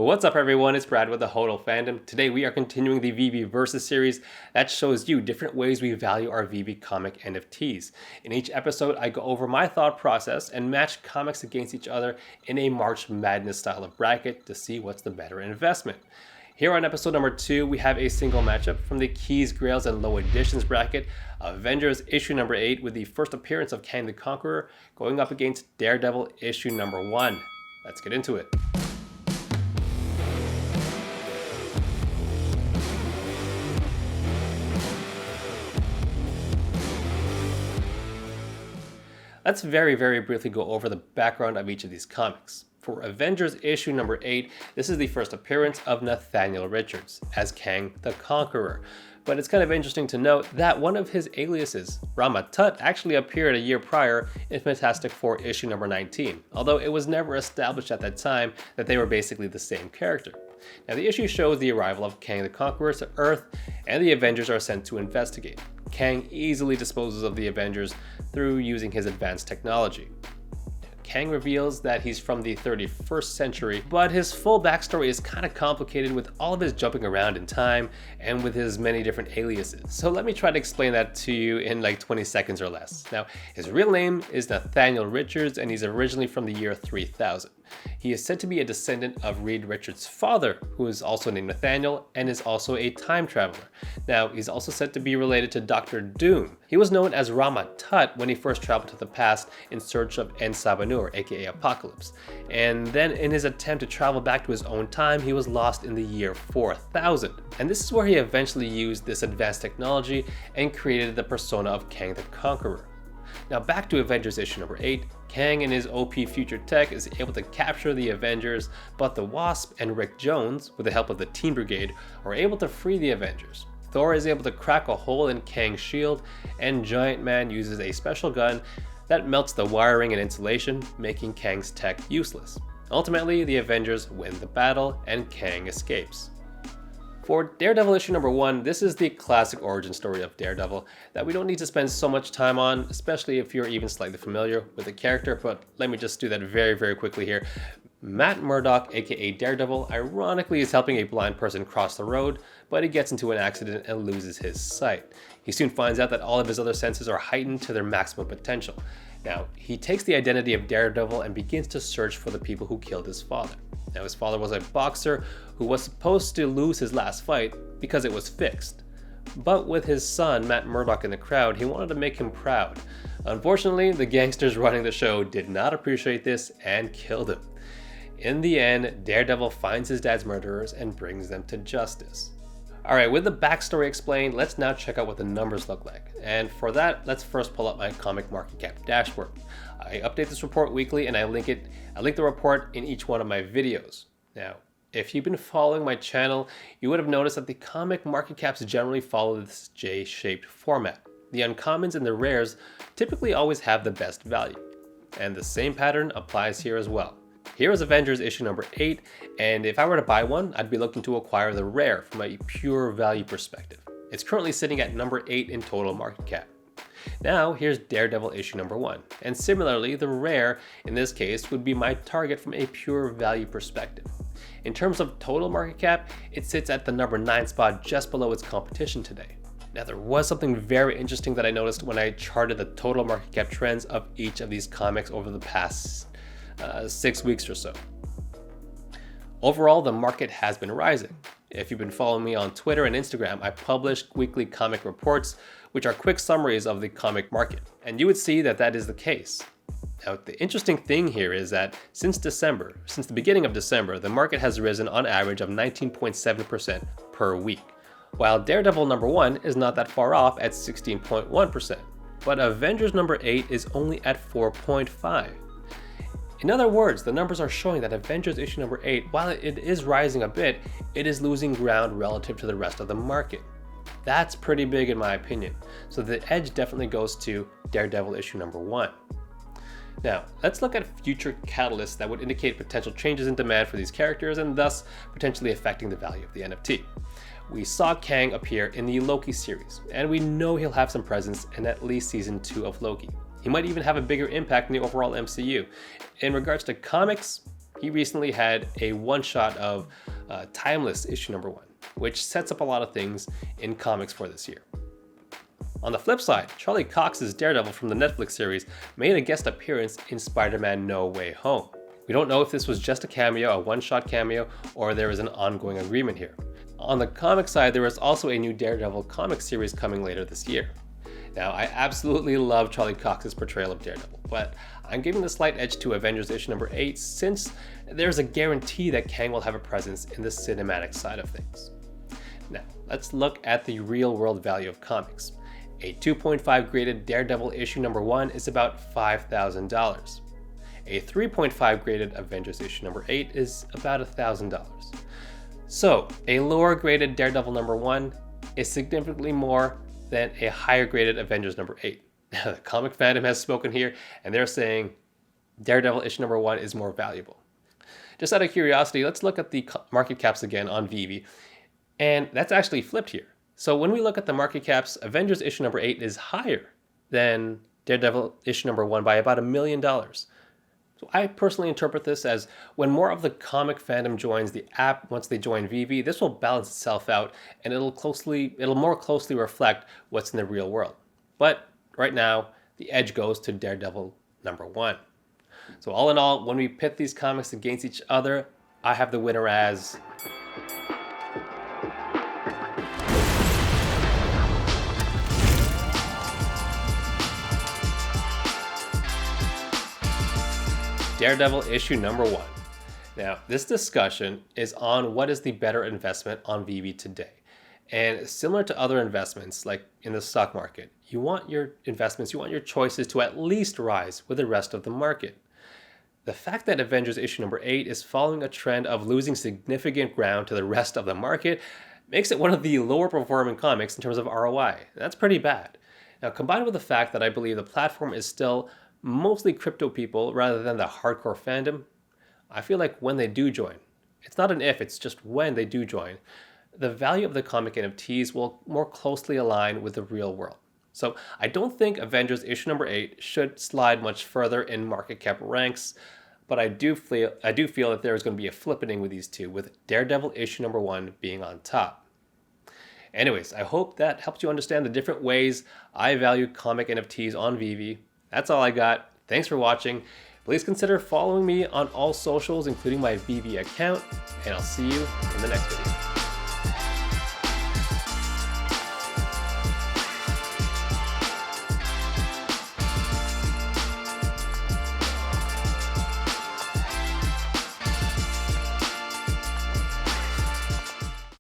What's up everyone, it's Brad with the Hodl fandom. Today we are continuing the Veve Versus series that shows you different ways we value our Veve comic NFTs. In each episode I go over my thought process and match comics against each other in a March Madness style of bracket to see what's the better investment. Here on episode number 2, we have a single matchup from the Keys, Grails, and Low Editions bracket. Avengers issue number 8 with the first appearance of Kang the Conqueror going up against Daredevil issue number 1. Let's get into it. Let's very briefly go over the background of each of these comics. For Avengers issue number 8, this is the first appearance of Nathaniel Richards as Kang the Conqueror. But it's kind of interesting to note that one of his aliases, Rama Tut, actually appeared a year prior in Fantastic Four issue number 19, although it was never established at that time that they were basically the same character. Now the issue shows the arrival of Kang the Conqueror to Earth, and the Avengers are sent to investigate. Kang easily disposes of the Avengers through using his advanced technology. Kang reveals that he's from the 31st century, but his full backstory is kind of complicated with all of his jumping around in time and with his many different aliases. So let me try to explain that to you in like 20 seconds or less. Now, his real name is Nathaniel Richards and he's originally from the year 3000. He is said to be a descendant of Reed Richards' father, who is also named Nathaniel and is also a time traveler. Now, he's also said to be related to Dr. Doom. He was known as Rama Tut when he first traveled to the past in search of En Sabanur, aka Apocalypse. And then in his attempt to travel back to his own time, he was lost in the year 4000. And this is where he eventually used this advanced technology and created the persona of Kang the Conqueror. Now back to Avengers issue number 8, Kang and his OP future tech is able to capture the Avengers, but the Wasp and Rick Jones, with the help of the Teen Brigade, are able to free the Avengers. Thor is able to crack a hole in Kang's shield, and Giant Man uses a special gun that melts the wiring and insulation, making Kang's tech useless. Ultimately, the Avengers win the battle, and Kang escapes. For Daredevil issue number 1, this is the classic origin story of Daredevil that we don't need to spend so much time on, especially if you're even slightly familiar with the character, but let me just do that very quickly here. Matt Murdock, aka Daredevil, ironically is helping a blind person cross the road, but he gets into an accident and loses his sight. He soon finds out that all of his other senses are heightened to their maximum potential. Now, he takes the identity of Daredevil and begins to search for the people who killed his father. Now, his father was a boxer who was supposed to lose his last fight because it was fixed. But with his son, Matt Murdock, in the crowd, he wanted to make him proud. Unfortunately, the gangsters running the show did not appreciate this and killed him. In the end, Daredevil finds his dad's murderers and brings them to justice. Alright, with the backstory explained, let's now check out what the numbers look like. And for that, let's first pull up my comic Marketcap dashboard. I update this report weekly and I link the report in each one of my videos. Now, if you've been following my channel, you would have noticed that the comic market caps generally follow this J-shaped format. The uncommons and the rares typically always have the best value. And the same pattern applies here as well. Here is Avengers issue number 8, and if I were to buy one, I'd be looking to acquire the rare from a pure value perspective. It's currently sitting at number 8 in total market cap. Now here's Daredevil issue number 1, and similarly the rare in this case would be my target from a pure value perspective. In terms of total market cap, it sits at the number 9 spot just below its competition today. Now there was something very interesting that I noticed when I charted the total market cap trends of each of these comics over the past 6 weeks or so. Overall, the market has been rising. If you've been following me on Twitter and Instagram, I publish weekly comic reports, which are quick summaries of the comic market, and you would see that that is the case. Now, the interesting thing here is that since the beginning of December, the market has risen on average of 19.7% per week, while Daredevil number 1 is not that far off at 16.1%, but Avengers number 8 is only at 4.5%. In other words, the numbers are showing that Avengers issue number 8, while it is rising a bit, it is losing ground relative to the rest of the market. That's pretty big in my opinion, so the edge definitely goes to Daredevil issue number 1. Now, let's look at future catalysts that would indicate potential changes in demand for these characters and thus potentially affecting the value of the NFT. We saw Kang appear in the Loki series, and we know he'll have some presence in at least season 2 of Loki. He might even have a bigger impact in the overall MCU. In regards to comics, he recently had a one-shot of Timeless issue number 1, which sets up a lot of things in comics for this year. On the flip side, Charlie Cox's Daredevil from the Netflix series made a guest appearance in Spider-Man No Way Home. We don't know if this was just a cameo, a one-shot cameo, or there is an ongoing agreement here. On the comic side, there is also a new Daredevil comic series coming later this year. Now, I absolutely love Charlie Cox's portrayal of Daredevil, but I'm giving the slight edge to Avengers issue number 8 since there's a guarantee that Kang will have a presence in the cinematic side of things. Now, let's look at the real-world value of comics. A 2.5 graded Daredevil issue number 1 is about $5,000. A 3.5 graded Avengers issue number 8 is about $1,000. So, a lower graded Daredevil number 1 is significantly more than a higher graded Avengers number 8. Now, the comic fandom has spoken here, and they're saying Daredevil issue number 1 is more valuable. Just out of curiosity, let's look at the market caps again on Veve, and that's actually flipped here. So when we look at the market caps, Avengers issue number 8 is higher than Daredevil issue number 1 by about $1 million. So I personally interpret this as when more of the comic fandom joins the app once they join Veve, this will balance itself out and it'll more closely reflect what's in the real world. But right now, the edge goes to Daredevil number 1. So all in all, when we pit these comics against each other, I have the winner as Daredevil issue number 1. Now, this discussion is on what is the better investment on Veve today. And similar to other investments, like in the stock market, you want your investments, you want your choices to at least rise with the rest of the market. The fact that Avengers issue number 8 is following a trend of losing significant ground to the rest of the market makes it one of the lower performing comics in terms of ROI. That's pretty bad. Now, combined with the fact that I believe the platform is still mostly crypto people rather than the hardcore fandom, I feel like when they do join, it's not an if, it's just when they do join, the value of the comic NFTs will more closely align with the real world. So I don't think Avengers issue number 8 should slide much further in market cap ranks, but I do feel that there is going to be a flippening with these two, with Daredevil issue number 1 being on top. Anyways, I hope that helps you understand the different ways I value comic NFTs on Veve. That's all I got. Thanks for watching. Please consider following me on all socials, including my Veve account, and I'll see you in the next video.